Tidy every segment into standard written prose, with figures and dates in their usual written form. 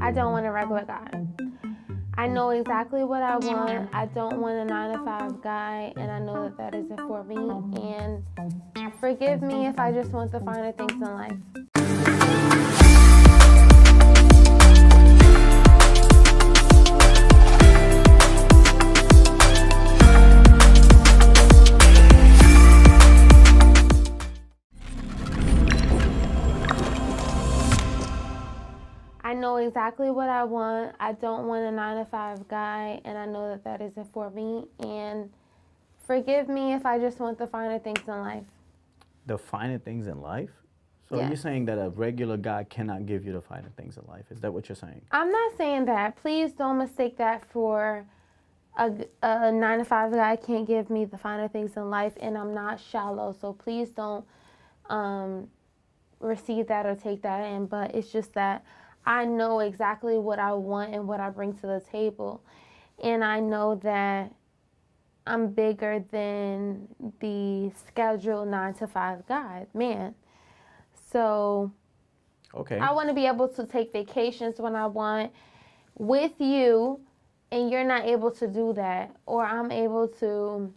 I don't want a regular guy. I know exactly what I want. I don't want a 9 to 5 guy, and I know that that isn't for me. And forgive me if I just want the finer things in life. I know exactly what I want. I don't want a 9 to 5 guy, and I know that that isn't for me. And forgive me if I just want the finer things in life. The finer things in life? So Yes. you're saying that a regular guy cannot give you the finer things in life? Is that what you're saying? I'm not saying that. Please don't mistake that for a 9 to 5 guy can't give me the finer things in life, and I'm not shallow. So please don't receive that or take that in. But it's just that I know exactly what I want and what I bring to the table. And I know that I'm bigger than the scheduled 9 to 5 guy, man. So Okay. I want to be able to take vacations when I want with you, and you're not able to do that. Or I'm able to,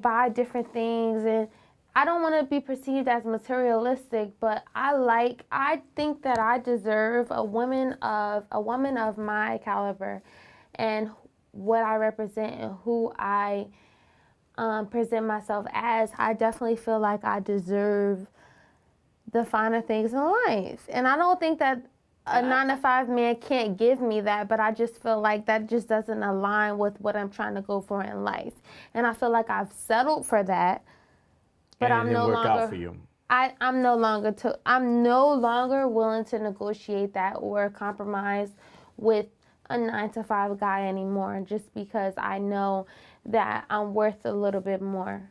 buy different things. And I don't want to be perceived as materialistic, but I think that I deserve a woman of my caliber and what I represent and who I present myself as. I definitely feel like I deserve the finer things in life. And I don't think that a 9 to 5 man can't give me that, but I just feel like that just doesn't align with what I'm trying to go for in life. And I feel like I've settled for that. But and it didn't work out for you. I'm no longer willing to negotiate that or compromise with a 9 to 5 guy anymore, just because I know that I'm worth a little bit more.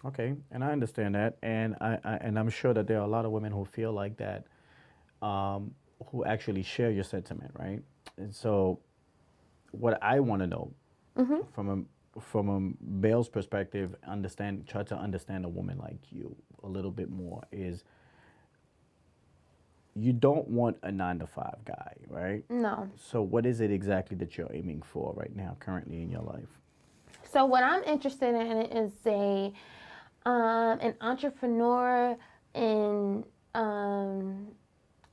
Okay, and I understand that, and I'm sure that there are a lot of women who feel like that, who actually share your sentiment, right? And so, what I want to know from a male's perspective, try to understand a woman like you a little bit more is you don't want a 9 to 5 guy, right? No. So what is it exactly that you're aiming for right now, currently in your life? So what I'm interested in is an entrepreneur in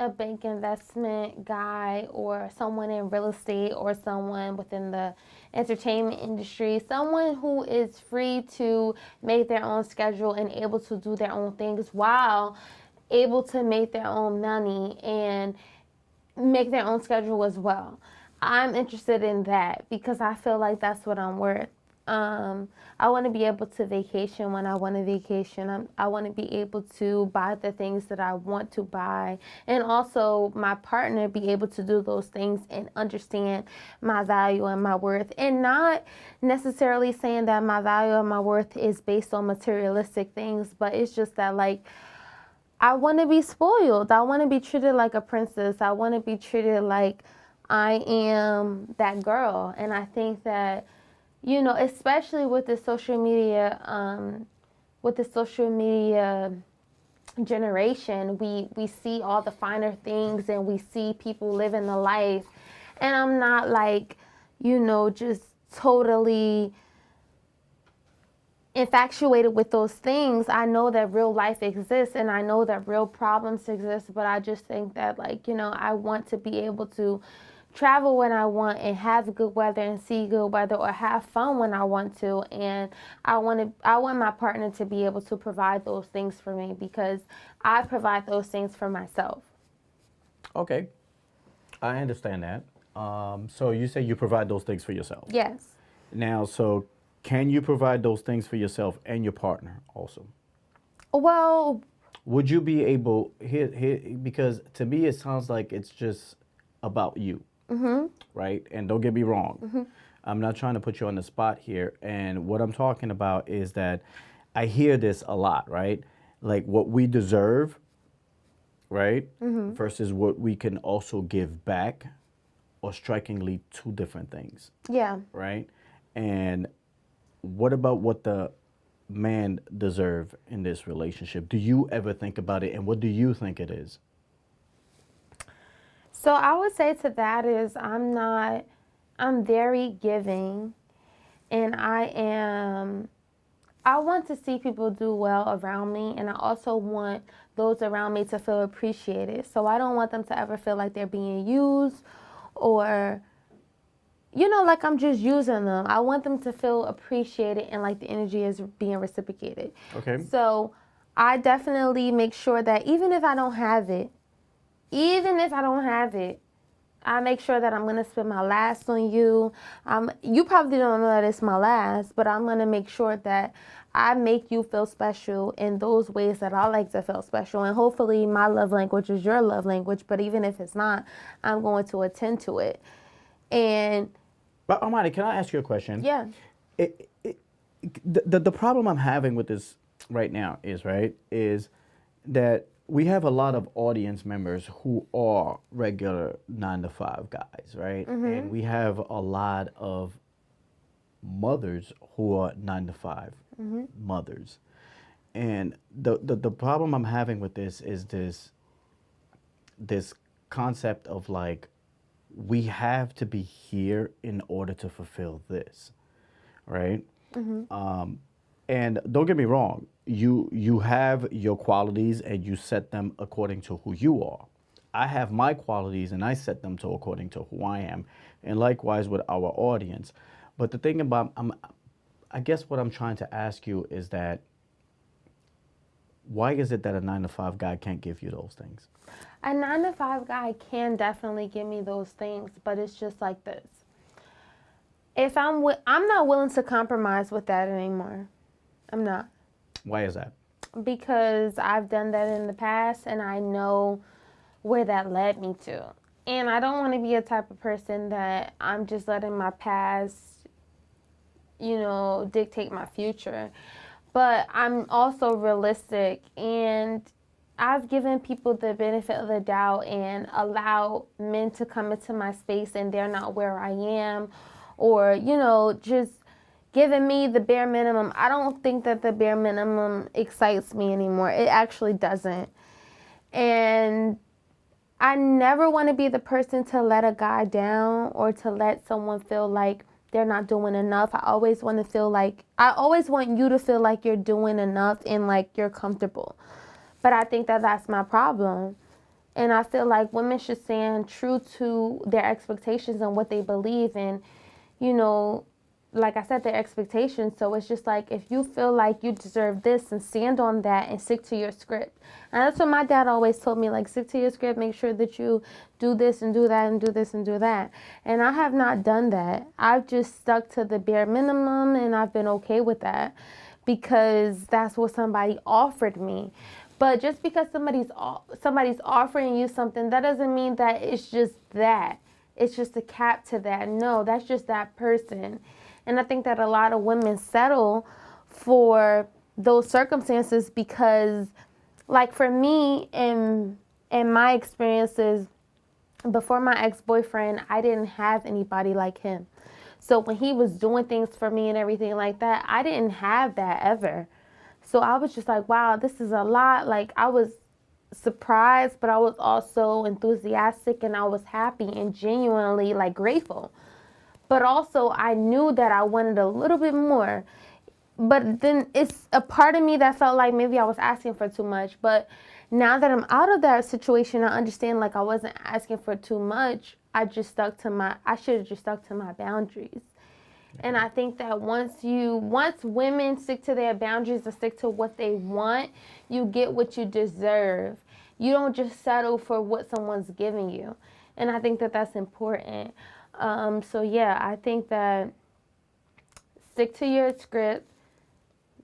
a bank investment guy, or someone in real estate, or someone within the entertainment industry, someone who is free to make their own schedule and able to do their own things while able to make their own money and make their own schedule as well. I'm interested in that because I feel like that's what I'm worth. I want to be able to vacation when I want to vacation. I want to be able to buy the things that I want to buy, and also my partner be able to do those things and understand my value and my worth, and not necessarily saying that my value and my worth is based on materialistic things, but it's just that, like, I want to be spoiled. I want to be treated like a princess. I want to be treated like I am that girl. And I think that, especially with the social media generation, we see all the finer things and we see people living the life. And I'm not like, just totally infatuated with those things. I know that real life exists and I know that real problems exist, but I just think that, like, I want to be able to travel when I want and have good weather and see good weather, or have fun when I want to, and I want my partner to be able to provide those things for me because I provide those things for myself. Okay, I understand that. So you say you provide those things for yourself. Yes. Now, so can you provide those things for yourself and your partner also? Well, would you be able here because to me it sounds like it's just about you, right? And don't get me wrong, I'm not trying to put you on the spot here. And what I'm talking about is that I hear this a lot, right? Like what we deserve, right, versus what we can also give back, or strikingly two different things. Yeah. Right? And what about what the man deserve in this relationship? Do you ever think about it, and what do you think it is? So I would say to that is I'm very giving, and I want to see people do well around me, and I also want those around me to feel appreciated. So I don't want them to ever feel like they're being used or, like I'm just using them. I want them to feel appreciated and like the energy is being reciprocated. Okay. So I definitely make sure that even if I don't have it, even if I don't have it, I make sure that I'm gonna spend my last on you. You probably don't know that it's my last, but I'm gonna make sure that I make you feel special in those ways that I like to feel special. And hopefully, my love language is your love language. But even if it's not, I'm going to attend to it. And But Amani, can I ask you a question? yeah, The problem I'm having with this right now is that we have a lot of audience members who are regular 9 to 5 guys, right? And we have a lot of mothers who are 9 to 5 mothers. And the problem I'm having with this is this concept of like we have to be here in order to fulfill this, right? And don't get me wrong, you have your qualities and you set them according to who you are. I have my qualities and I set them to according to who I am, and likewise with our audience. But the thing about I guess what I'm trying to ask you is that why is it that a 9 to 5 guy can't give you those things? a 9 to 5 guy can definitely give me those things, but it's just like this. If I'm not willing to compromise with that anymore. I'm not. Why is that? Because I've done that in the past and I know where that led me to. And I don't want to be a type of person that I'm just letting my past, dictate my future. But I'm also realistic, and I've given people the benefit of the doubt and allowed men to come into my space and they're not where I am, or, just giving me the bare minimum. I don't think that the bare minimum excites me anymore. It actually doesn't. And I never want to be the person to let a guy down or to let someone feel like they're not doing enough. I always want you to feel like you're doing enough and like you're comfortable. But I think that that's my problem. And I feel like women should stand true to their expectations and what they believe in, you know, like I said, their expectations. So it's just like, if you feel like you deserve this, and stand on that and stick to your script. And that's what my dad always told me, like, stick to your script, make sure that you do this and do that and do this and do that. And I have not done that. I've just stuck to the bare minimum, and I've been okay with that because that's what somebody offered me. But just because somebody's offering you something, that doesn't mean that it's just that. It's just a cap to that. No, that's just that person. And I think that a lot of women settle for those circumstances because, like for me, in my experiences, before my ex-boyfriend, I didn't have anybody like him. So when he was doing things for me and everything like that, I didn't have that ever. So I was just like, wow, this is a lot. Like, I was surprised, but I was also enthusiastic, and I was happy and genuinely like grateful. But also I knew that I wanted a little bit more. But then it's a part of me that felt like maybe I was asking for too much. But now that I'm out of that situation, I understand like I wasn't asking for too much. I should have just stuck to my boundaries. And I think that once women stick to their boundaries and stick to what they want, you get what you deserve. You don't just settle for what someone's giving you. And I think that that's important. So yeah, I think that stick to your script,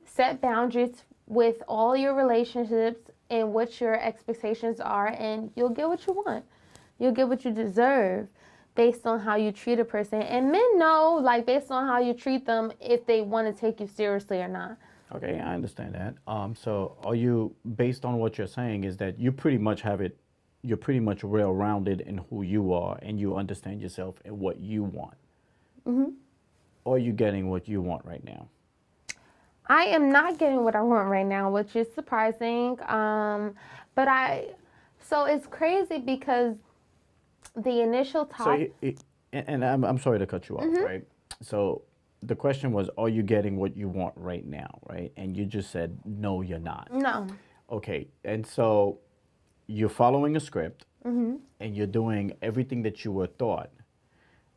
set boundaries with all your relationships and what your expectations are, and you'll get what you want. You'll get what you deserve based on how you treat a person. And men know, like, based on how you treat them, if they want to take you seriously or not. Okay, I understand that. So are you, based on what you're saying, is that you pretty much have it, you're pretty much well-rounded in who you are and you understand yourself and what you want? Mm-hmm. Or are you getting what you want right now? I am not getting what I want right now, which is surprising. So it's crazy because The initial So, talk. and I'm sorry to cut you off, right? So, the question was, are you getting what you want right now, right? And you just said, no, you're not. No. Okay, and so you're following a script, Mm-hmm. and you're doing everything that you were taught.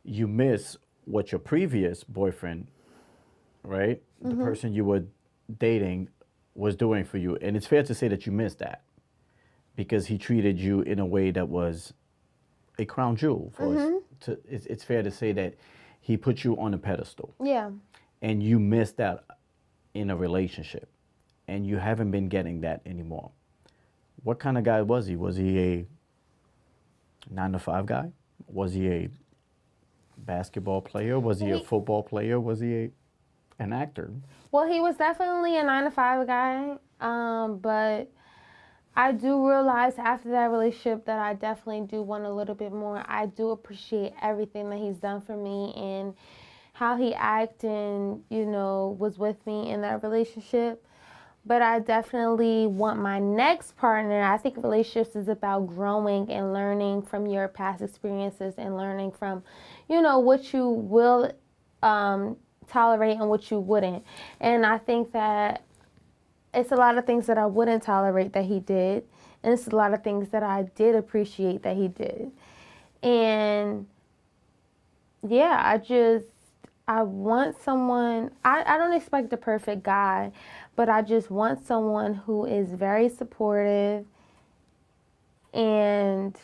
You miss what your previous boyfriend, right, the person you were dating, was doing for you, and it's fair to say that you missed that because he treated you in a way that was a crown jewel for us. It's fair to say that he put you on a pedestal, Yeah. and you missed that in a relationship, and you haven't been getting that anymore. What kind of guy was he? Was he a 9 to 5 guy? Was he a basketball player? Was he a He, football player? Was he an actor? well, he was definitely a 9 to 5 guy. But I do realize after that relationship that I definitely do want a little bit more. I do appreciate everything that he's done for me and how he acted and, was with me in that relationship. But I definitely want my next partner. I think relationships is about growing and learning from your past experiences and learning from, what you will tolerate and what you wouldn't. And I think that it's a lot of things that I wouldn't tolerate that he did. And it's a lot of things that I did appreciate that he did. And yeah, I want someone, I don't expect the perfect guy, but I just want someone who is very supportive and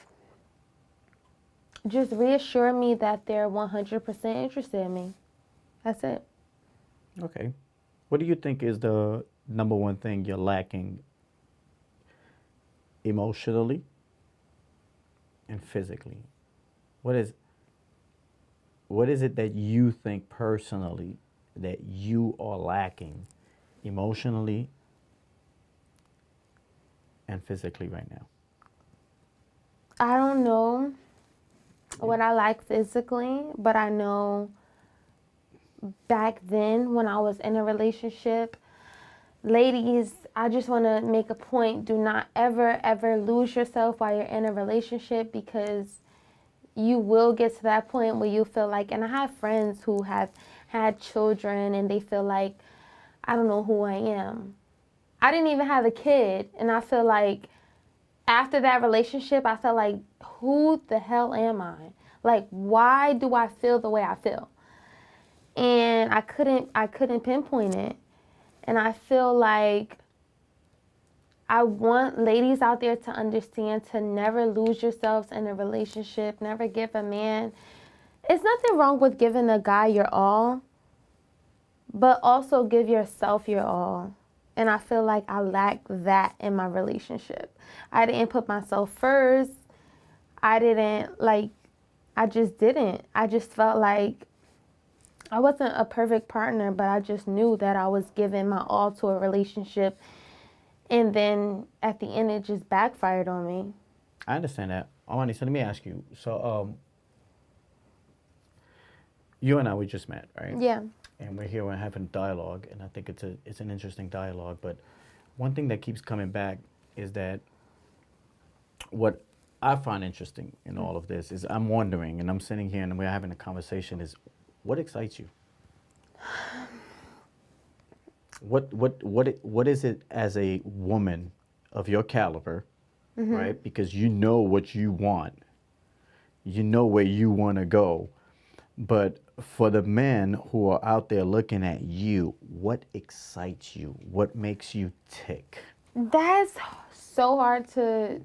just reassure me that they're 100% interested in me. That's it. Okay. What do you think is the number one thing you're lacking emotionally and physically? What is it that you think personally that you are lacking emotionally and physically right now? I don't know what I like physically, but I know back then when I was in a relationship, ladies, I just want to make a point. Do not ever, ever lose yourself while you're in a relationship because you will get to that point where you feel like, and I have friends who have had children and they feel like, I don't know who I am. I didn't even have a kid, and I feel like after that relationship, I felt like, who the hell am I? Like, why do I feel the way I feel? And I couldn't pinpoint it. And I feel like I want ladies out there to understand to never lose yourselves in a relationship, never give a man. It's nothing wrong with giving a guy your all, but also give yourself your all. And I feel like I lack that in my relationship. I didn't put myself first. I just didn't. I just felt like I wasn't a perfect partner, but I just knew that I was giving my all to a relationship. And then at the end, it just backfired on me. I understand that. Amani, so let me ask you. So, you and I, we just met, right? Yeah. And we're here, we're having dialogue, and I think it's an interesting dialogue. But one thing that keeps coming back is that what I find interesting in all of this is I'm wondering, and I'm sitting here and we're having a conversation, is what excites you? What is it as a woman of your caliber, right? Because you know what you want, you know where you want to go, but for the men who are out there looking at you, what excites you? What makes you tick? That's so hard to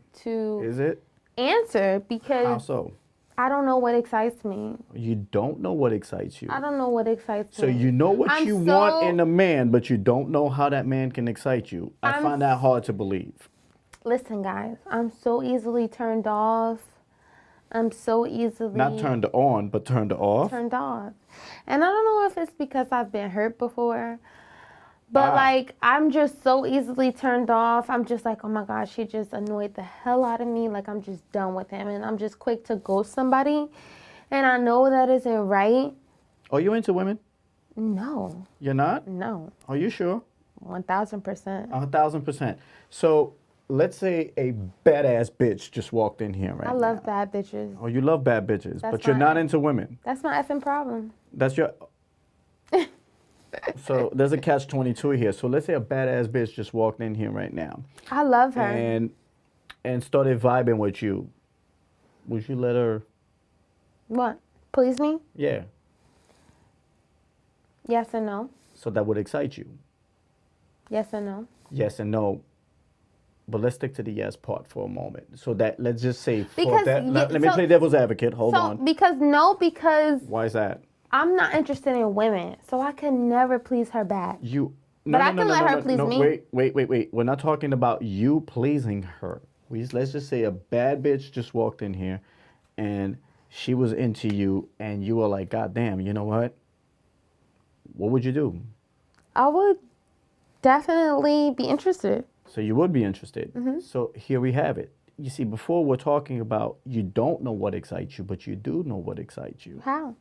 Is it? answer How because so? I don't know what excites me. You don't know what excites you. I don't know what excites So me. you know what I'm you so- want in a man, but you don't know how that man can excite you. I I'm find that hard to believe. Listen, guys, I'm so easily turned off. I'm so easily Not turned on, but turned off. turned off. And I don't know if it's because I've been hurt before, but like I'm just so easily turned off. I'm just like, oh my gosh, he just annoyed the hell out of me. Like I'm just done with him, and I'm just quick to ghost somebody. And I know that isn't right. Are you into women? No, You're not? no, Are you sure? 1000%. 1,000%. So let's say a badass bitch just walked in here right I now. love bad bitches. Oh, you love bad bitches, That's but you're my- not into women. That's my effing problem. That's your. So there's a catch-22 here. So let's say a badass bitch just walked in here right now, I love her. and started vibing with you. Would you let her? What? Please me? Yeah. Yes and no. So that would excite you. Yes and no. Yes and no. But let's stick to the yes part for a moment. So that let's just say for Because that. Let me play devil's advocate. Hold on. Because Why is that? I'm not interested in women, so I can never please her back. You. But I can let her please me. Wait. We're not talking about you pleasing her. Let's just say a bad bitch just walked in here, and she was into you, and you were like, God damn, you know what? What would you do? I would definitely be interested. So you would be interested. So here we have it. You see, before we're talking about you don't know what excites you, but you do know what excites you. How?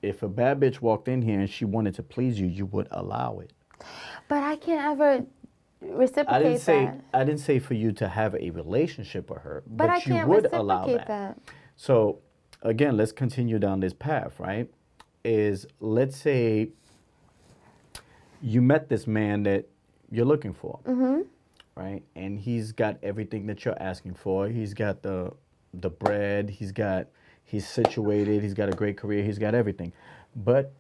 If a bad bitch walked in here and she wanted to please you, you would allow it. But I can't ever reciprocate that. I didn't say for you to have a relationship with her, But I you can't would reciprocate allow that. So again, let's continue down this path, right? Is let's say you met this man that you're looking for, right? And he's got everything that you're asking for. He's got the bread. He's situated. He's got a great career. He's got everything, but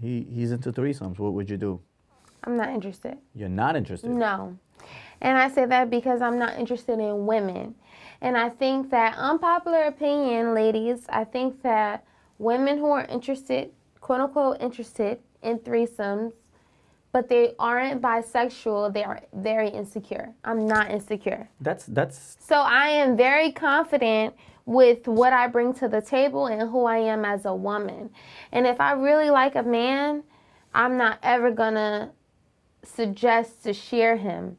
he's into threesomes. What would you do? I'm not interested. You're not interested. No. And I say that because I'm not interested in women. And I think that, unpopular opinion, ladies, I think that women who are interested, quote unquote, interested in threesomes, but they aren't bisexual, they are very insecure. I'm not insecure. That's So I am very confident with what I bring to the table and who I am as a woman. And if I really like a man, I'm not ever gonna suggest to share him.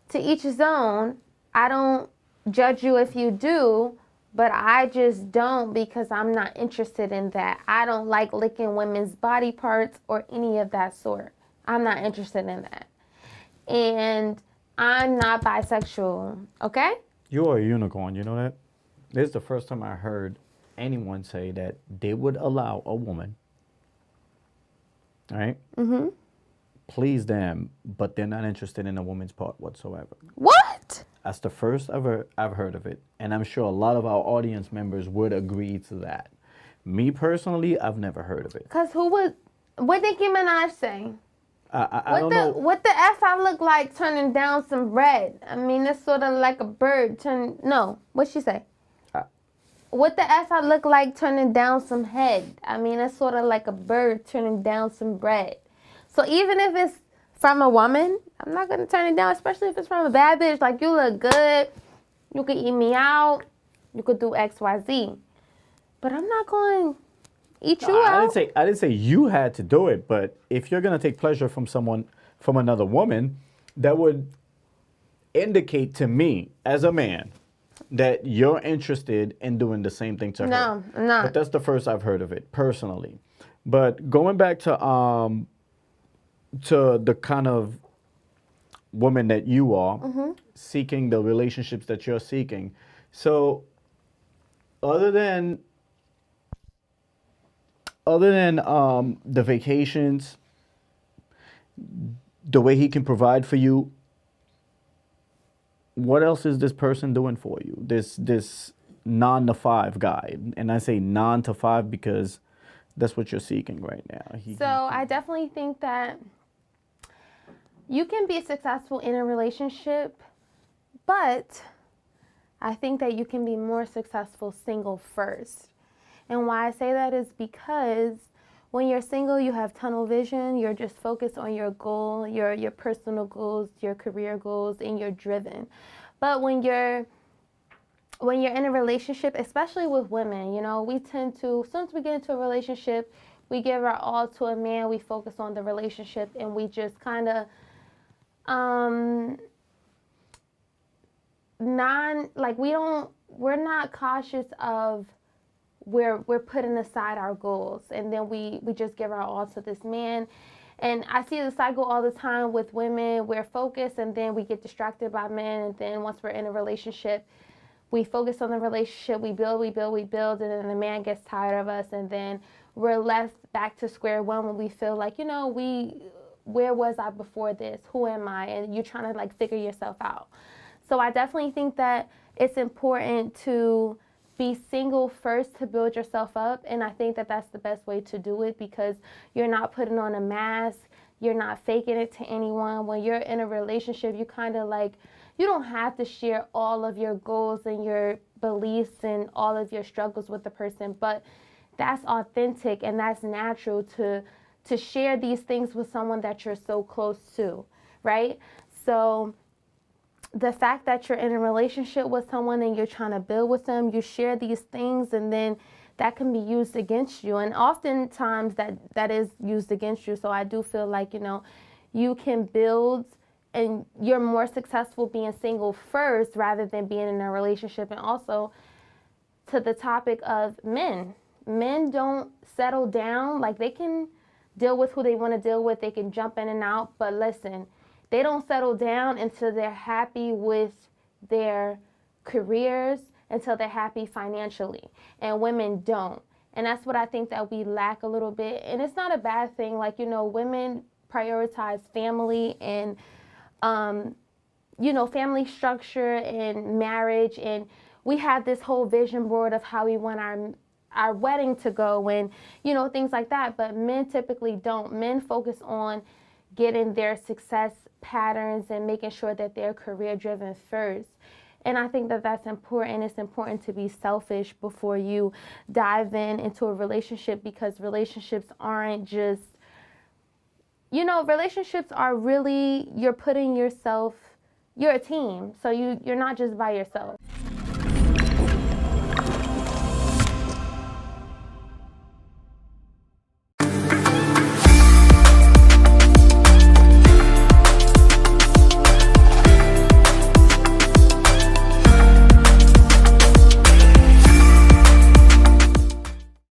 To each his own. I don't judge you if you do, but I just don't, because I'm not interested in that. I don't like licking women's body parts or any of that sort. I'm not interested in that. And I'm not bisexual, okay? You are a unicorn, you know that? This is the first time I heard anyone say that they would allow a woman, right? Please them, but they're not interested in a woman's part whatsoever. What? That's the first I've heard of it. And I'm sure a lot of our audience members would agree to that. Me personally, I've never heard of it. Because what did Nicki Minaj say? I don't know. What the F I look like turning down some bread? I mean, it's sort of like a bird what'd she say? What the F I look like turning down some head? I mean, it's sort of like a bird turning down some bread. So even if it's from a woman, I'm not going to turn it down, especially if it's from a bad bitch. Like, you look good. You could eat me out. You could do X, Y, Z. But I'm not going to eat you out. I didn't say you had to do it, but if you're going to take pleasure from another woman, that would indicate to me as a man that you're interested in doing the same thing to her. No, I'm not. But that's the first I've heard of it, personally. But going back to the kind of woman that you are, seeking the relationships that you're seeking. So other than the vacations, the way he can provide for you, what else is this person doing for you? This 9 to 5 guy. And I say 9 to 5 because that's what you're seeking right now. I definitely think that you can be successful in a relationship, but I think that you can be more successful single first. And why I say that is because when you're single, you have tunnel vision. You're just focused on your goal, your personal goals, your career goals, and you're driven. But when you're in a relationship, especially with women, we tend to, as soon as we get into a relationship, we give our all to a man. We focus on the relationship, and we just kind of we're not cautious of we're putting aside our goals, and then we just give our all to this man, And I see the cycle all the time with women. We're focused and then we get distracted by men. And then once we're in a relationship, we focus on the relationship, we build, and then the man gets tired of us. And then we're left back to square one when we feel like, where was I before this? Who am I? And you're trying to like figure yourself out. So I definitely think that it's important to be single first to build yourself up. And I think that that's the best way to do it because you're not putting on a mask. You're not faking it to anyone. When you're in a relationship, you kind of like, you don't have to share all of your goals and your beliefs and all of your struggles with the person, but that's authentic and that's natural to share these things with someone that you're so close to, right? So the fact that you're in a relationship with someone and you're trying to build with them, you share these things and then that can be used against you. And oftentimes that is used against you. So I do feel like, you can build and you're more successful being single first rather than being in a relationship. And also to the topic of men. Men don't settle down. Like they can deal with who they want to deal with. They can jump in and out. But listen, they don't settle down until they're happy with their careers, until they're happy financially. And women don't. And that's what I think that we lack a little bit. And it's not a bad thing. Like, women prioritize family and, family structure and marriage. And we have this whole vision board of how we want our wedding to go and, things like that. But men typically don't. Men focus on getting their success patterns and making sure that they're career driven first. And I think that that's important. It's important to be selfish before you dive into a relationship because relationships aren't just, relationships are really, you're putting yourself, you're a team. So you're not just by yourself.